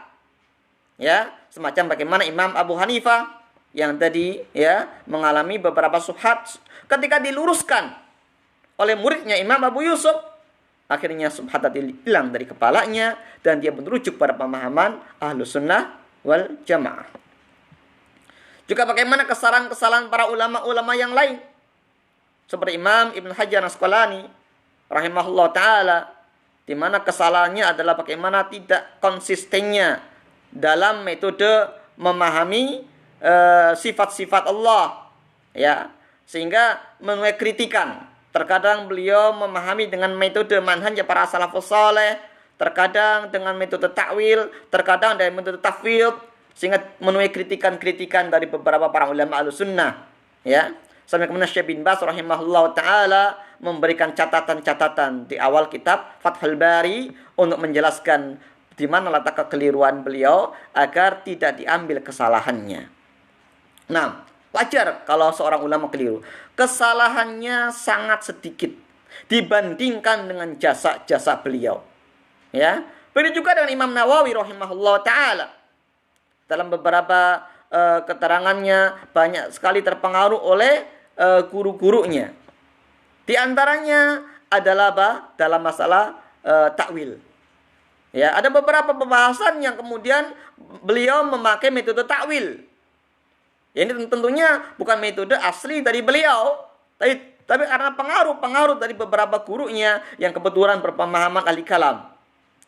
Ya, semacam bagaimana Imam Abu Hanifah yang tadi ya mengalami beberapa subhat. Ketika diluruskan oleh muridnya Imam Abu Yusuf, akhirnya subhat tadi hilang dari kepalanya dan dia merujuk pada pemahaman Ahlus Sunnah wal Jamaah. Juga bagaimana kesalahan-kesalahan para ulama-ulama yang lain, seperti Imam Ibn Hajar Asqalani rahimahullah ta'ala, di mana kesalahannya adalah bagaimana tidak konsistennya dalam metode memahami sifat-sifat Allah, ya, sehingga menuai kritikan. Terkadang beliau memahami dengan metode manhaj para salafus saleh, terkadang dengan metode takwil, terkadang dengan metode tafwid, sehingga menuai kritikan-kritikan dari beberapa para ulama Ahlussunnah, ya. Sampai kemudian Syekh bin Baz rahimahullah taala memberikan catatan-catatan di awal kitab Fathul Bari untuk menjelaskan di mana letak kekeliruan beliau agar tidak diambil kesalahannya. Nah, wajar kalau seorang ulama keliru. Kesalahannya sangat sedikit dibandingkan dengan jasa-jasa beliau. Ya, begitu juga dengan Imam Nawawi rahimahullah taala. Dalam beberapa keterangannya banyak sekali terpengaruh oleh guru-gurunya. Di antaranya adalah dalam masalah takwil. Ya, ada beberapa pembahasan yang kemudian beliau memakai metode takwil. Ya, ini tentunya bukan metode asli dari beliau, tapi karena pengaruh dari beberapa gurunya yang kebetulan berpemahaman ahli kalam.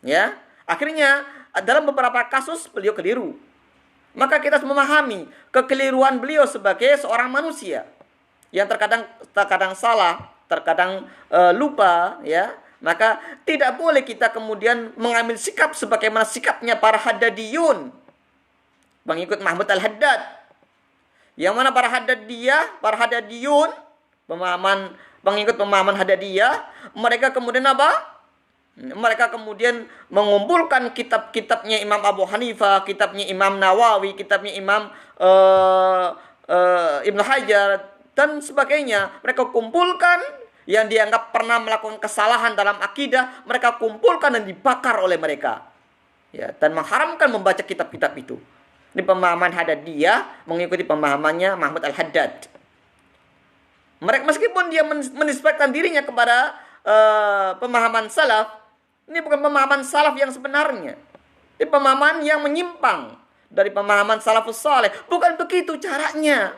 Ya, akhirnya dalam beberapa kasus beliau keliru. Maka kita harus memahami kekeliruan beliau sebagai seorang manusia yang terkadang salah, terkadang lupa, ya. Maka tidak boleh kita kemudian mengambil sikap sebagaimana sikapnya para Haddadiyun, pengikut Mahmud al-Haddad. Yang mana para Haddadiyun, pengikut pemahaman Haddadiyah, mereka kemudian apa? Mereka kemudian mengumpulkan kitab-kitabnya Imam Abu Hanifah, kitabnya Imam Nawawi, kitabnya Imam Ibn Hajar, dan sebagainya. Mereka kumpulkan yang dianggap pernah melakukan kesalahan dalam akidah, mereka kumpulkan dan dibakar oleh mereka. Ya, dan mengharamkan membaca kitab-kitab itu. Ini pemahaman Haddadiyah mengikuti pemahamannya Mahmud al-Haddad. Mereka meskipun dia menisbatkan dirinya kepada pemahaman salaf, ini bukan pemahaman salaf yang sebenarnya. Ini pemahaman yang menyimpang dari pemahaman salafus saleh. Bukan begitu caranya.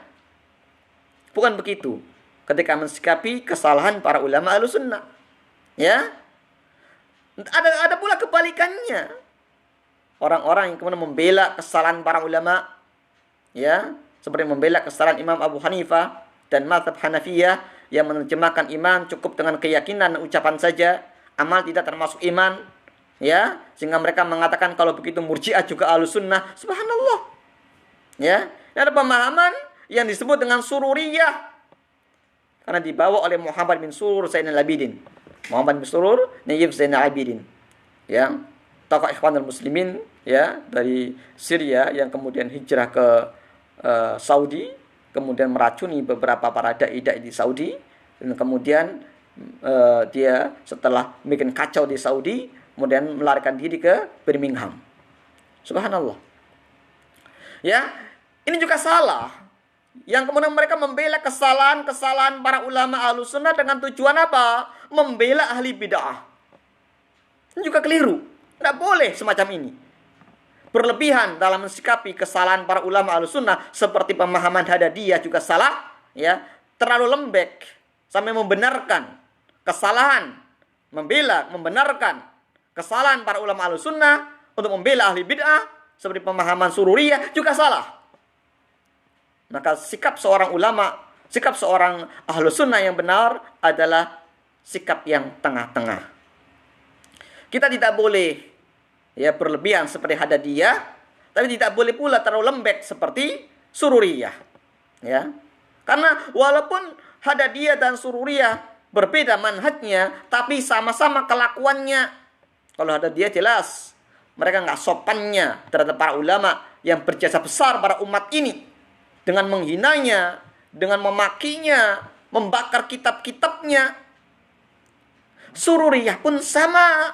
Bukan begitu ketika mensikapi kesalahan para ulama Ahlussunnah. Ya. Ada pula kebalikannya. Orang-orang yang kemudian membela kesalahan para ulama, ya, seperti membela kesalahan Imam Abu Hanifah dan mazhab Hanafiyah yang menerjemahkan iman cukup dengan keyakinan dan ucapan saja, amal tidak termasuk iman, ya, sehingga mereka mengatakan kalau begitu Murji'ah juga Ahlus Sunnah. Subhanallah. Ya, ini ada pemahaman yang disebut dengan sururiyah karena dibawa oleh Muhammad bin Surur Zainal Abidin. Muhammad bin Surur Nayyib Zainal Abidin, ya, tokoh Ikhwanul Muslimin, ya, dari Syria yang kemudian hijrah ke Saudi, kemudian meracuni beberapa para dai-dai di Saudi, dan kemudian dia setelah bikin kacau di Saudi, kemudian melarikan diri ke Birmingham. Subhanallah. Ya, ini juga salah. Yang kemudian mereka membela kesalahan-kesalahan para ulama Ahlus Sunnah dengan tujuan apa? Membela ahli bid'ah. Ini juga keliru. Tidak boleh semacam ini. Berlebihan dalam mensikapi kesalahan para ulama Ahlus Sunnah seperti pemahaman Hadadiyah juga salah, ya. Terlalu lembek sampai membenarkan kesalahan, membenarkan kesalahan para ulama Ahlus Sunnah untuk membela ahli bid'ah seperti pemahaman Sururiyah juga salah. Maka sikap seorang ulama, sikap seorang Ahlus Sunnah yang benar adalah sikap yang tengah-tengah. Kita tidak boleh, ya, berlebihan seperti Hadadiyah, tapi tidak boleh pula terlalu lembek seperti Sururiyah, ya. Karena walaupun Hadadiyah dan Sururiyah berbeda manhajnya, tapi sama-sama kelakuannya. Kalau Hadadiyah jelas mereka nggak sopannya terhadap para ulama yang berjasa besar pada umat ini, dengan menghinanya, dengan memakinya, membakar kitab-kitabnya. Sururiyah pun sama.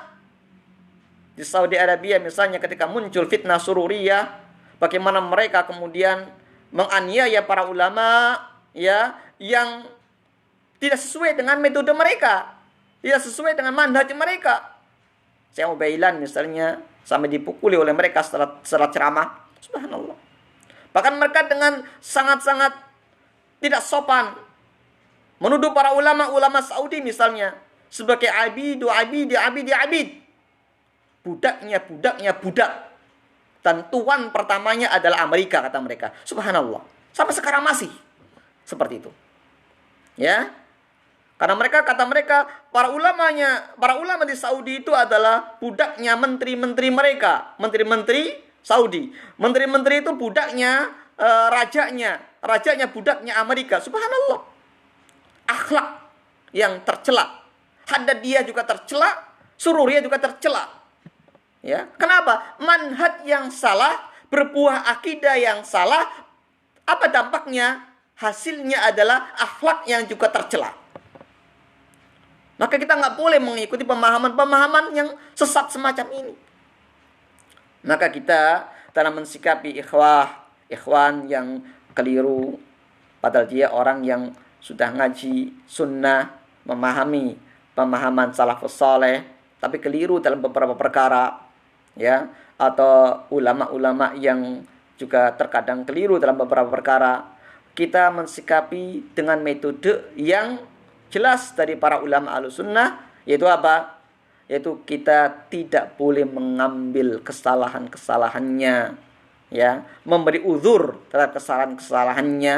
Di Saudi Arabia misalnya ketika muncul fitnah Sururiyah, bagaimana mereka kemudian menganiaya para ulama, ya, yang tidak sesuai dengan metode mereka, tidak sesuai dengan manhaj mereka. Saya Ubailan misalnya sampai dipukuli oleh mereka setelah ceramah. Subhanallah. Bahkan mereka dengan sangat-sangat tidak sopan menuduh para ulama-ulama Saudi misalnya sebagai abid. Budaknya budak. Dan tuan pertamanya adalah Amerika, kata mereka. Subhanallah. Sampai sekarang masih seperti itu. Ya. Karena kata mereka, para ulama di Saudi itu adalah budaknya menteri-menteri mereka, menteri-menteri Saudi. Menteri-menteri itu budaknya rajanya budaknya Amerika. Subhanallah. Akhlak yang tercela. Hadadiyah juga tercela, Sururiyah juga tercela. Ya, kenapa? Manhaj yang salah, berbuah akidah yang salah, apa dampaknya? Hasilnya adalah akhlak yang juga tercela. Maka kita nggak boleh mengikuti pemahaman-pemahaman yang sesat semacam ini. Maka kita dalam mensikapi ikhwan yang keliru, padahal dia orang yang sudah ngaji sunnah, memahami pemahaman salafus saleh, tapi keliru dalam beberapa perkara, ya, atau ulama-ulama yang juga terkadang keliru dalam beberapa perkara, kita mensikapi dengan metode yang jelas dari para ulama Ahlus Sunnah, yaitu apa? Yaitu kita tidak boleh mengambil kesalahan-kesalahannya, ya, memberi uzur terhadap kesalahan-kesalahannya,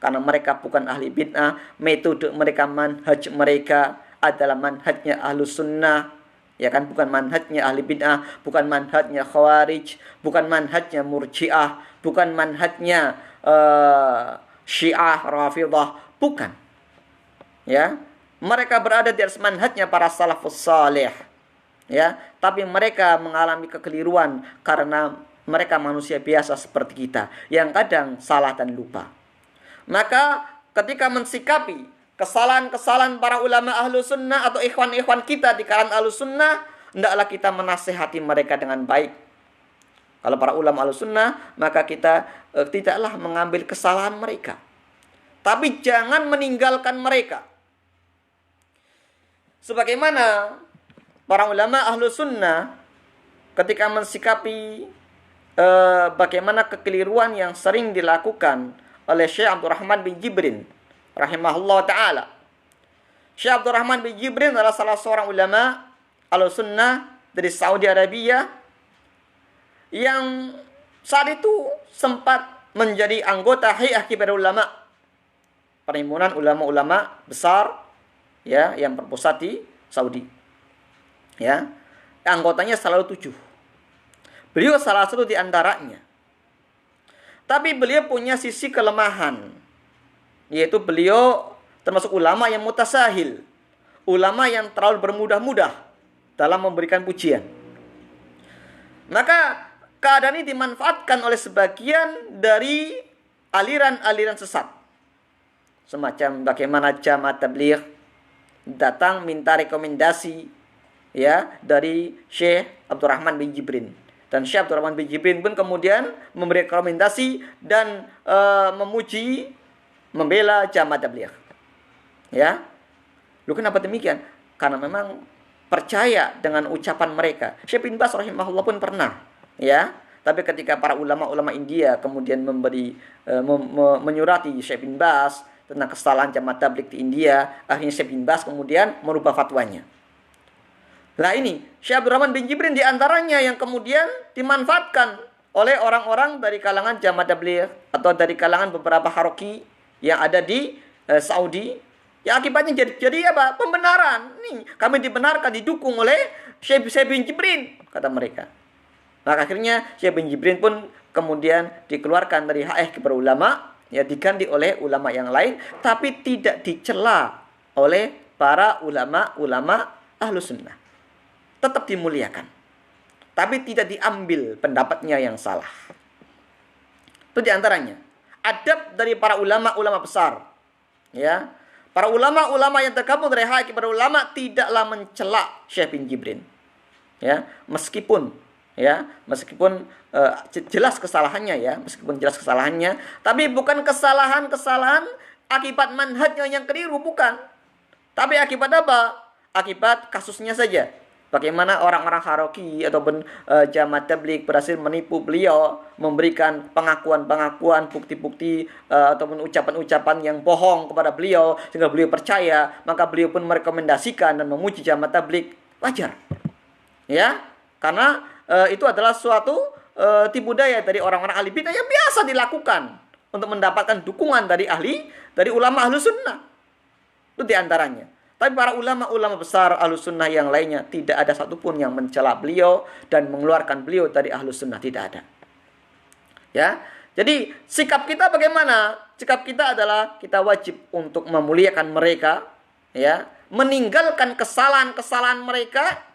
karena mereka bukan ahli bid'ah. Metode mereka, manhaj mereka adalah manhajnya Ahlus Sunnah, ya kan, bukan manhajnya ahli bid'ah, bukan manhajnya Khawarij, bukan manhajnya Murji'ah, bukan manhajnya Syiah, Rafidhah, bukan. Ya, mereka berada di atas manhajnya para salafus salih. Ya, tapi mereka mengalami kekeliruan karena mereka manusia biasa seperti kita yang kadang salah dan lupa. Maka ketika mensikapi kesalahan-kesalahan para ulama Ahlus Sunnah atau ikhwan-ikhwan kita di kalangan Ahlus Sunnah, hendaklah kita menasihati mereka dengan baik. Kalau para ulama Ahlus Sunnah, maka kita tidaklah mengambil kesalahan mereka, tapi jangan meninggalkan mereka. Sebagaimana para ulama Ahlus Sunnah ketika mensikapi bagaimana kekeliruan yang sering dilakukan oleh Syekh Abdurrahman bin Jibrin rahimahullah ta'ala. Syekh Abdurrahman bin Jibrin adalah salah seorang ulama Ahlus Sunnah dari Saudi Arabia yang saat itu sempat menjadi anggota Hay'ah Kibar Ulama, perhimpunan ulama-ulama besar ya yang berpusat di Saudi. Ya. Anggotanya selalu 7. Beliau salah satu di antaranya. Tapi beliau punya sisi kelemahan, yaitu beliau termasuk ulama yang mutasahil, ulama yang terlalu bermudah-mudah dalam memberikan pujian. Maka keadaan ini dimanfaatkan oleh sebagian dari aliran-aliran sesat. Semacam bagaimana Jamaah Tabligh datang minta rekomendasi ya dari Syekh Abdurrahman bin Jibrin. Dan Syekh Abdurrahman bin Jibrin pun kemudian memberi rekomendasi dan memuji, membela Jamaah Tabligh. Ya. Lu kenapa demikian? Karena memang percaya dengan ucapan mereka. Syekh bin Baz rahimahullah pun pernah, ya. Tapi ketika para ulama-ulama India kemudian menyurati Syekh bin Baz tentang kesalahan Jamaah Tabligh di India, akhirnya Syekh bin Baz kemudian merubah fatwanya. Nah ini, Syekh Abdurrahman bin Jibrin diantaranya yang kemudian dimanfaatkan oleh orang-orang dari kalangan Jamaah Tabligh atau dari kalangan beberapa haroki yang ada di Saudi. Ya akibatnya jadi apa? Pembenaran. Nih, kami dibenarkan, didukung oleh Syekh bin Jibrin, kata mereka. Maka akhirnya Syekh bin Jibrin pun kemudian dikeluarkan dari Hay'ah Kibar Ulama, ya diganti oleh ulama yang lain, tapi tidak dicela oleh para ulama-ulama Ahlus Sunnah. Tetap dimuliakan. Tapi tidak diambil pendapatnya yang salah. Itu diantaranya. Adab dari para ulama-ulama besar. Ya. Para ulama-ulama yang tergabung dari Hay'ah Kibar Ulama tidaklah mencela Syekh bin Jibrin. Ya, meskipun jelas kesalahannya ya, tapi bukan kesalahan akibat manhajnya yang keliru, bukan. Tapi akibat apa? Akibat kasusnya saja. Bagaimana orang-orang Haroki ataupun Jamaah Tabligh berhasil menipu beliau, memberikan pengakuan-pengakuan, bukti-bukti ataupun ucapan-ucapan yang bohong kepada beliau sehingga beliau percaya, maka beliau pun merekomendasikan dan memuji Jamaah Tabligh. Wajar. Ya, karena itu adalah suatu tipu daya dari orang-orang ahli bidah yang biasa dilakukan untuk mendapatkan dukungan dari ulama Ahlus Sunnah. Itu diantaranya. Tapi para ulama-ulama besar Ahlus Sunnah yang lainnya tidak ada satupun yang mencela beliau dan mengeluarkan beliau dari Ahlus Sunnah, tidak ada. Ya, jadi sikap kita bagaimana? Sikap kita adalah kita wajib untuk memuliakan mereka, ya, meninggalkan kesalahan-kesalahan mereka,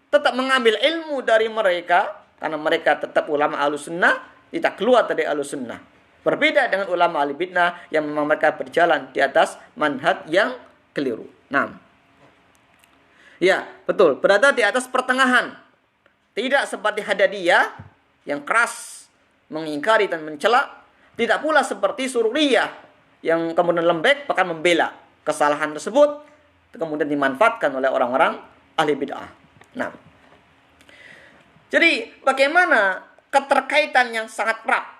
tetap mengambil ilmu dari mereka karena mereka tetap ulama Ahlus Sunnah, tidak keluar dari Ahlus Sunnah. Berbeda dengan ulama ahli bid'ah yang memang mereka berjalan di atas manhaj yang keliru. Nah, ya betul, berada di atas pertengahan. Tidak seperti Hadadiyah yang keras mengingkari dan mencela, tidak pula seperti Sururiyah yang kemudian lembek bahkan membela kesalahan tersebut, kemudian dimanfaatkan oleh orang-orang ahli bid'ah. Nah, jadi bagaimana keterkaitan yang sangat erat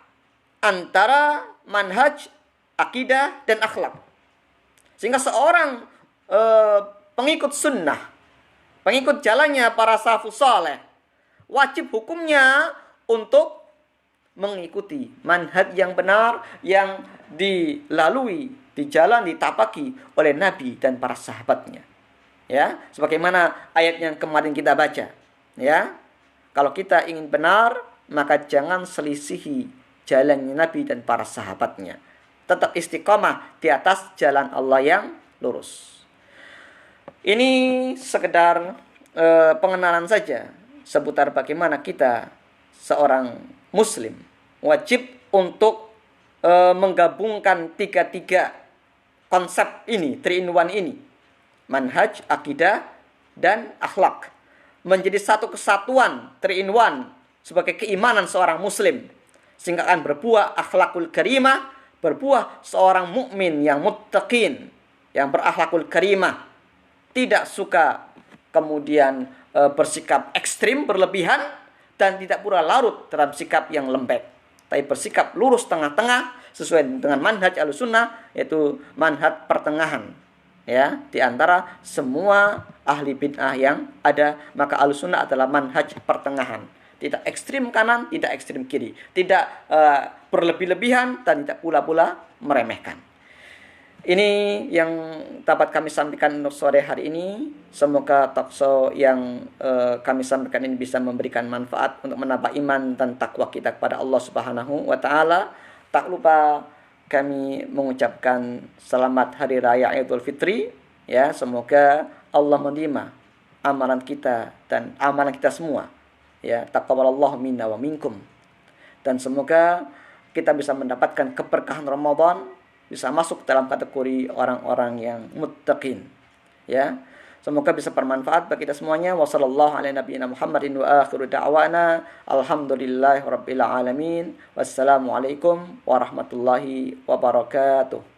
antara manhaj, akidah, dan akhlak, sehingga seorang pengikut sunnah, pengikut jalannya para salafus saleh, wajib hukumnya untuk mengikuti manhaj yang benar yang dilalui, ditapaki oleh Nabi dan para sahabatnya. Ya, sebagaimana ayat yang kemarin kita baca. Ya, kalau kita ingin benar, maka jangan selisihi jalannya Nabi dan para sahabatnya. Tetap istiqomah di atas jalan Allah yang lurus. Ini sekedar pengenalan saja seputar bagaimana kita seorang muslim wajib untuk menggabungkan tiga konsep ini, 3-in-1 ini. Manhaj, akidah, dan akhlak. Menjadi satu kesatuan 3-in-1 sebagai keimanan seorang muslim. Sehingga akan berbuah akhlakul karimah, berbuah seorang mukmin yang muttaqin, yang berakhlakul karimah. Tidak suka kemudian bersikap ekstrim, berlebihan, dan tidak pula larut dalam sikap yang lembek. Tapi bersikap lurus tengah-tengah sesuai dengan manhaj Ahlus Sunnah, yaitu manhaj pertengahan. Ya, di antara semua ahli bid'ah yang ada, maka Ahlus Sunnah adalah manhaj pertengahan. Tidak ekstrim kanan, tidak ekstrim kiri. Tidak berlebih-lebihan dan tidak pula-pula meremehkan. Ini yang dapat kami sampaikan untuk sore hari ini. Semoga talkshow yang kami sampaikan ini bisa memberikan manfaat untuk menambah iman dan takwa kita kepada Allah Subhanahu wa taala. Tak lupa kami mengucapkan selamat hari raya Idul Fitri, ya. Semoga Allah menerima amalan kita dan amalan kita semua, ya. Taqabbalallahu minna wa minkum. Dan semoga kita bisa mendapatkan keberkahan Ramadan, bisa masuk dalam kategori orang-orang yang muttaqin, ya. Semoga bisa bermanfaat bagi kita semuanya. Wassallallahu ala nabiyyina Muhammadin wa akhiru da'wana alhamdulillahi rabbil alamin. Wassalamualaikum warahmatullahi wabarakatuh.